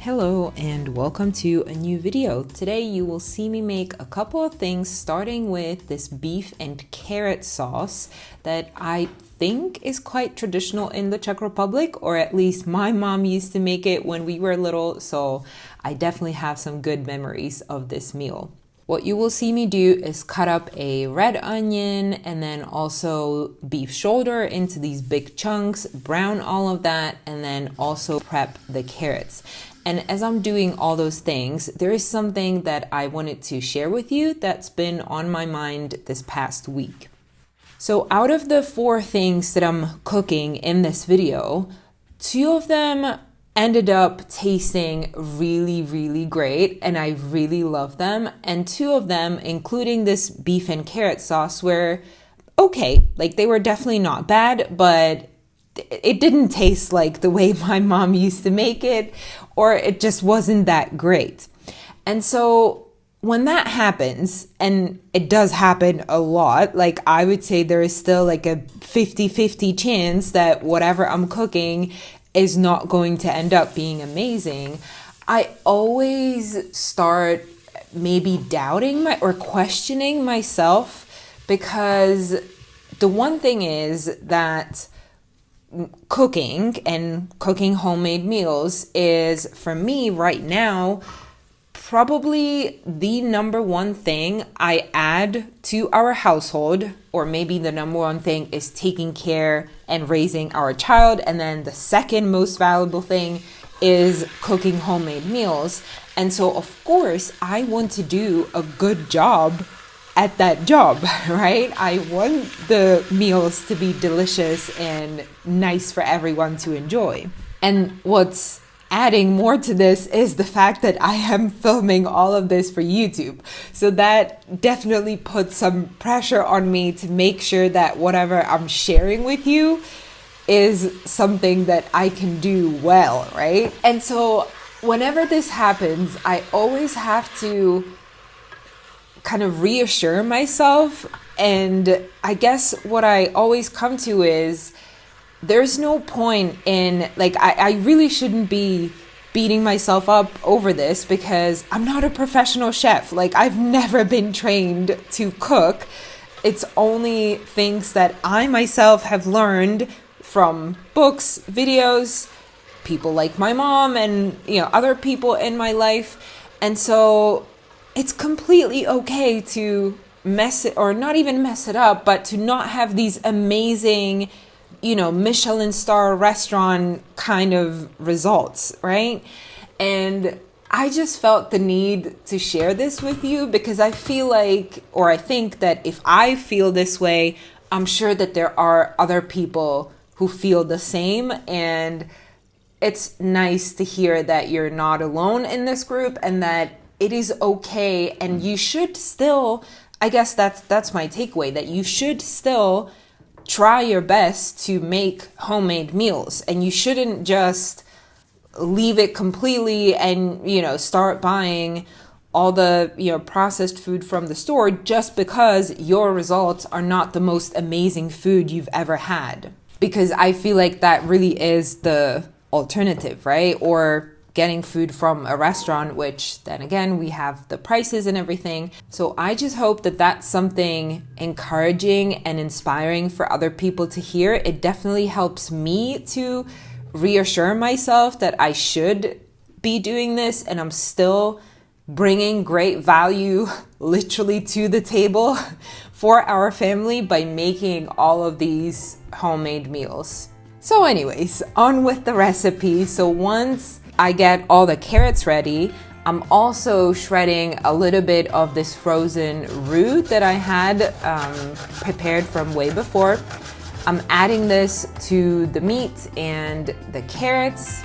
Hello and welcome to a new video. Today you will see me make a couple of things, starting with this beef and carrot sauce that I think is quite traditional in the Czech Republic, or at least my mom used to make it when we were little, so I definitely have some good memories of this meal. What you will see me do is cut up a red onion and then also beef shoulder into these big chunks, brown all of that, and then also prep the carrots. And as I'm doing all those things, there is something that I wanted to share with you that's been on my mind this past week. So out of the 4 things that I'm cooking in this video, 2 of them ended up tasting really great and I really love them. And 2 of them, including this beef and carrot sauce, were okay. Like, they were definitely not bad, but it didn't taste like the way my mom used to make it, or it just wasn't that great. And so when that happens, and it does happen a lot, like I would say there is still like a 50-50 chance that whatever I'm cooking is not going to end up being amazing, I always start maybe doubting or questioning myself, because the one thing is that cooking homemade meals is, for me right now, probably the number one thing I add to our household, or maybe the number one thing is taking care and raising our child. And then the second most valuable thing is cooking homemade meals. And so of course I want to do a good job at that job, right? I want the meals to be delicious and nice for everyone to enjoy. And what's adding more to this is the fact that I am filming all of this for YouTube. So that definitely puts some pressure on me to make sure that whatever I'm sharing with you is something that I can do well, right? And so whenever this happens, I always have to kind of reassure myself. And I guess what I always come to is there's no point in, like, I really shouldn't be beating myself up over this, because I'm not a professional chef. Like, I've never been trained to cook. It's only things that I myself have learned from books, videos, people like my mom and, other people in my life. And so it's completely okay to mess it, or not even mess it up, but to not have these amazing, Michelin star restaurant kind of results, right? And I just felt the need to share this with you, because I feel like, or I think that if I feel this way, I'm sure that there are other people who feel the same. And it's nice to hear that you're not alone in this group, and that it is okay, and you should still, I guess that's my takeaway, that you should still try your best to make homemade meals, and you shouldn't just leave it completely and, start buying all the, processed food from the store just because your results are not the most amazing food you've ever had. Because I feel like that really is the alternative, right? Or getting food from a restaurant, which then again, we have the prices and everything. So I just hope that that's something encouraging and inspiring for other people to hear. It definitely helps me to reassure myself that I should be doing this, and I'm still bringing great value literally to the table for our family by making all of these homemade meals. So anyways, on with the recipe. So once I get all the carrots ready, I'm also shredding a little bit of this frozen roux that I had prepared from way before. I'm adding this to the meat and the carrots.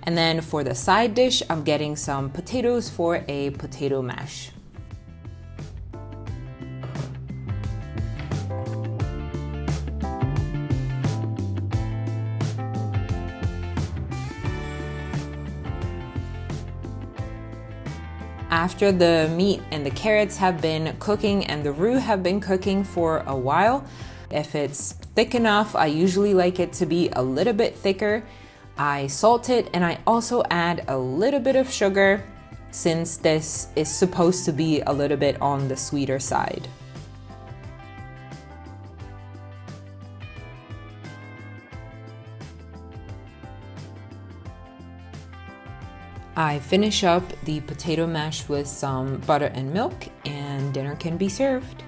And then for the side dish, I'm getting some potatoes for a potato mash. After the meat and the carrots have been cooking and the roux have been cooking for a while, if it's thick enough, I usually like it to be a little bit thicker. I salt it, and I also add a little bit of sugar since this is supposed to be a little bit on the sweeter side. I finish up the potato mash with some butter and milk, and dinner can be served.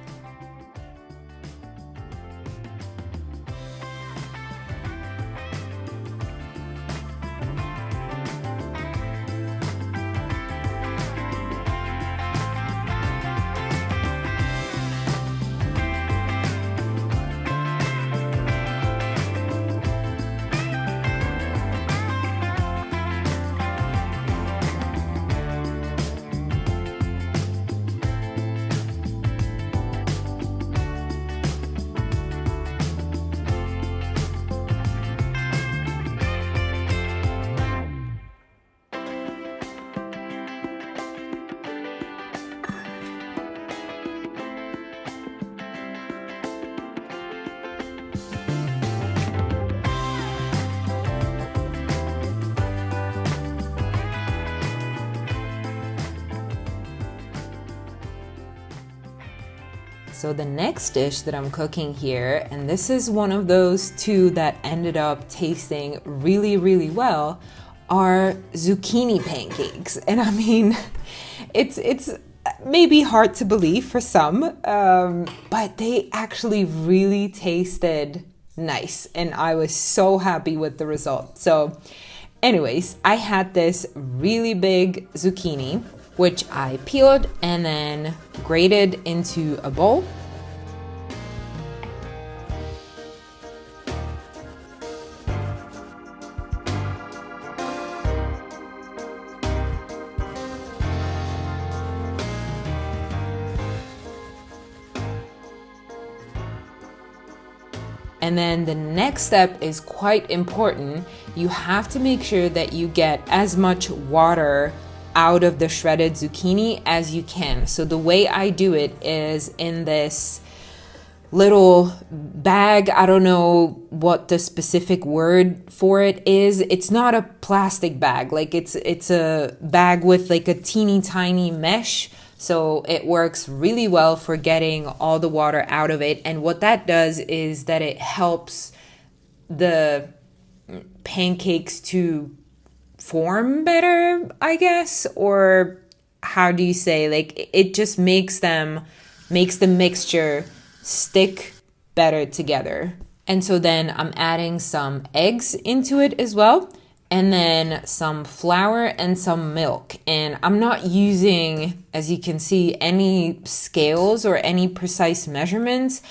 So the next dish that I'm cooking here, and this is one of those two that ended up tasting really, really well, are zucchini pancakes. And I mean, it's maybe hard to believe for some, but they actually really tasted nice, and I was so happy with the result. So anyways, I had this really big zucchini, which I peeled and then grated into a bowl. And then the next step is quite important. You have to make sure that you get as much water out of the shredded zucchini as you can. So the way I do it is in this little bag. I don't know what the specific word for it is. It's not a plastic bag. Like it's a bag with like a teeny tiny mesh. So it works really well for getting all the water out of it. And what that does is that it helps the pancakes to form better, I guess, or how do you say, like it just makes the mixture stick better together. And so then I'm adding some eggs into it as well, and then some flour and some milk. And I'm not using, as you can see, any scales or any precise measurements.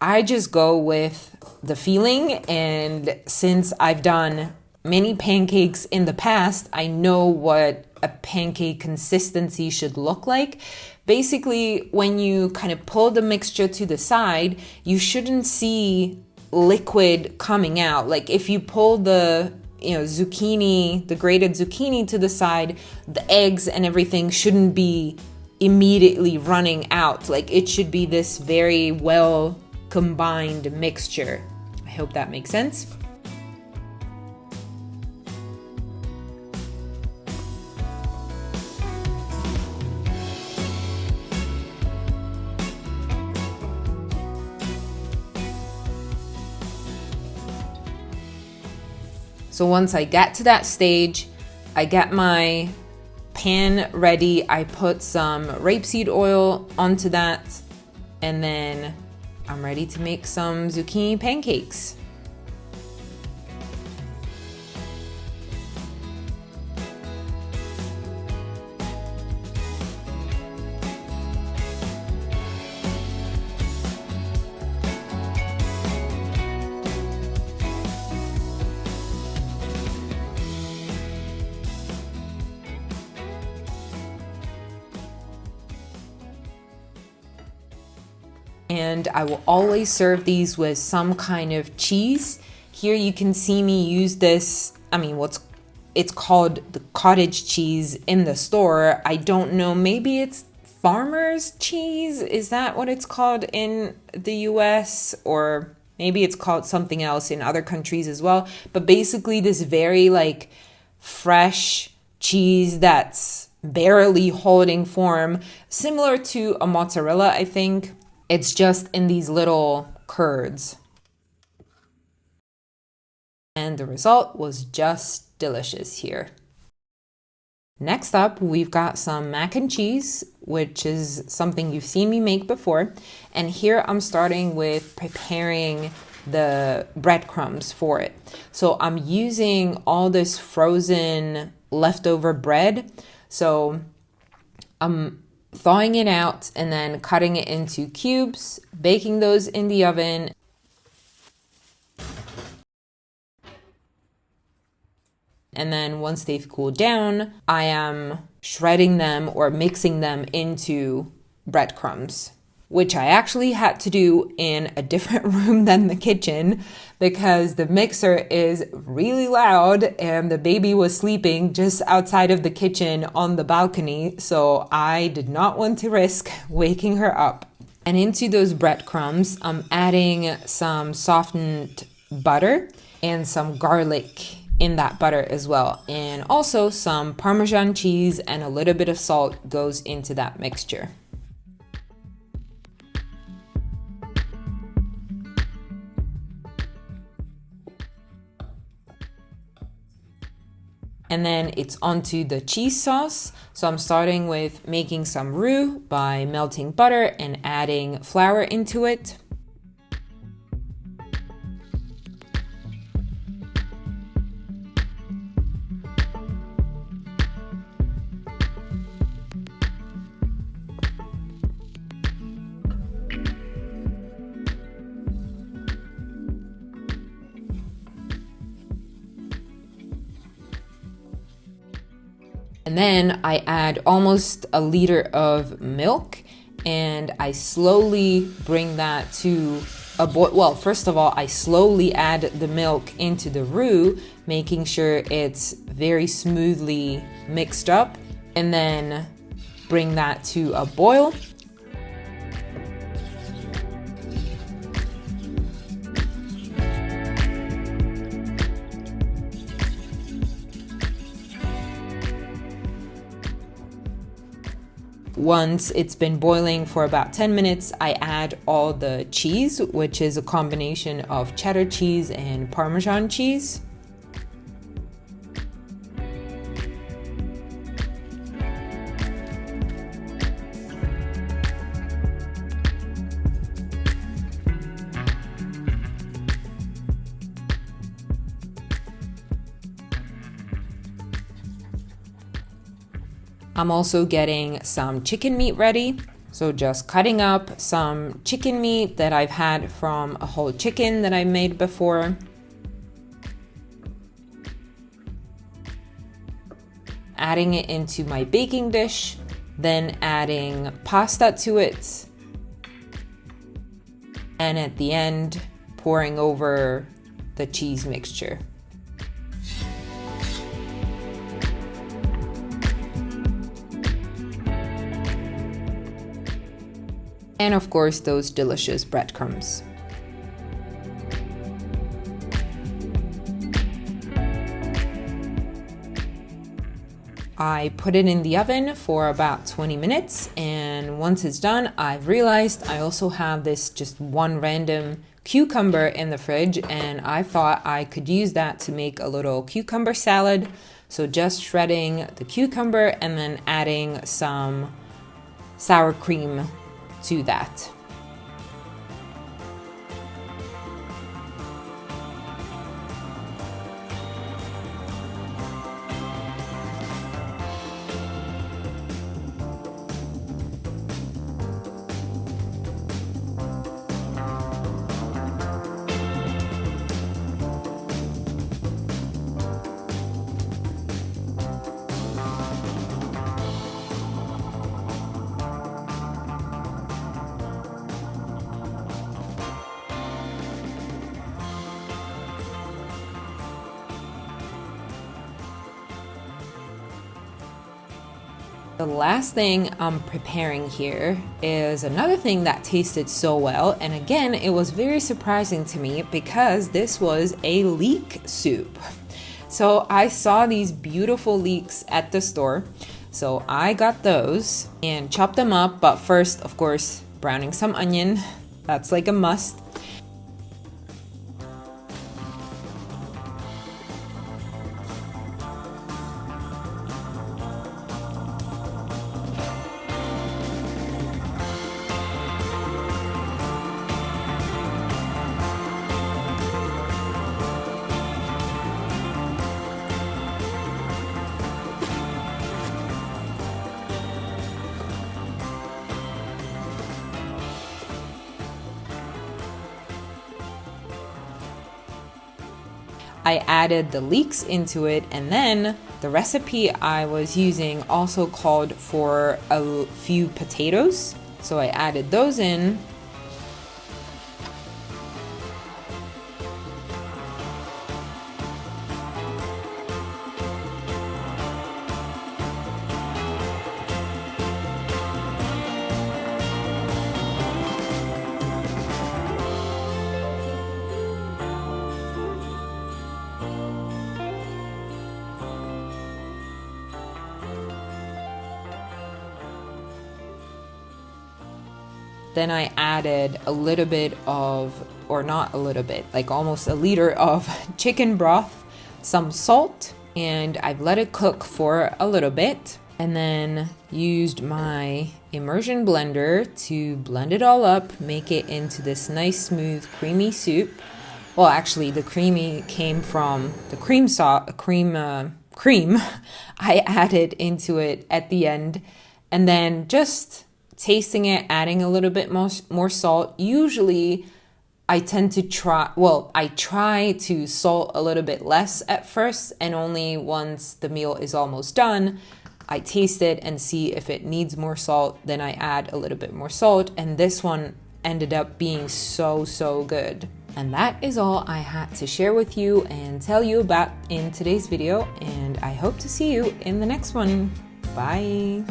I just go with the feeling, and since I've done many pancakes in the past, I know what a pancake consistency should look like. Basically, when you kind of pull the mixture to the side, you shouldn't see liquid coming out. Like if you pull the zucchini, the grated zucchini to the side, the eggs and everything shouldn't be immediately running out. Like it should be this very well combined mixture. I hope that makes sense. So once I get to that stage, I get my pan ready. I put some rapeseed oil onto that, and then I'm ready to make some zucchini pancakes. and I will always serve these with some kind of cheese. Here you can see me use this, it's called the cottage cheese in the store. I don't know, maybe it's farmer's cheese. Is that what it's called in the US? Or maybe it's called something else in other countries as well. But basically this very like fresh cheese that's barely holding form, similar to a mozzarella, I think. It's just in these little curds. And the result was just delicious here. Next up, we've got some mac and cheese, which is something you've seen me make before. And here I'm starting with preparing the breadcrumbs for it. So I'm using all this frozen leftover bread. So I'm thawing it out and then cutting it into cubes, baking those in the oven. And then once they've cooled down, I am shredding them or mixing them into breadcrumbs, which I actually had to do in a different room than the kitchen because the mixer is really loud and the baby was sleeping just outside of the kitchen on the balcony. So I did not want to risk waking her up. And into those breadcrumbs, I'm adding some softened butter and some garlic in that butter as well. And also some Parmesan cheese and a little bit of salt goes into that mixture. And then it's onto the cheese sauce. So I'm starting with making some roux by melting butter and adding flour into it. And then I add almost a liter of milk and I slowly bring that to a boil. Well, first of all, I slowly add the milk into the roux, making sure it's very smoothly mixed up, and then bring that to a boil. Once it's been boiling for about 10 minutes, I add all the cheese, which is a combination of cheddar cheese and Parmesan cheese. I'm also getting some chicken meat ready. So just cutting up some chicken meat that I've had from a whole chicken that I made before. Adding it into my baking dish, then adding pasta to it. And at the end, pouring over the cheese mixture. And of course, those delicious breadcrumbs. I put it in the oven for about 20 minutes, and once it's done, I've realized I also have this just one random cucumber in the fridge, and I thought I could use that to make a little cucumber salad. So just shredding the cucumber and then adding some sour cream to that. The last thing I'm preparing here is another thing that tasted so well, and again, it was very surprising to me because this was a leek soup. So I saw these beautiful leeks at the store, so I got those and chopped them up, but first, of course, browning some onion. That's like a must. I added the leeks into it, and then the recipe I was using also called for a few potatoes, so I added those in. Then I added a little bit of, or not a little bit, like almost a liter of chicken broth, some salt, and I've let it cook for a little bit. And then used my immersion blender to blend it all up, make it into this nice, smooth, creamy soup. Well, actually, the creamy came from the cream I added into it at the end, and then just tasting it, adding a little bit more salt. Usually I tend to try to salt a little bit less at first, and only once the meal is almost done, I taste it and see if it needs more salt, then I add a little bit more salt, and this one ended up being so good. And that is all I had to share with you and tell you about in today's video, and I hope to see you in the next one. Bye!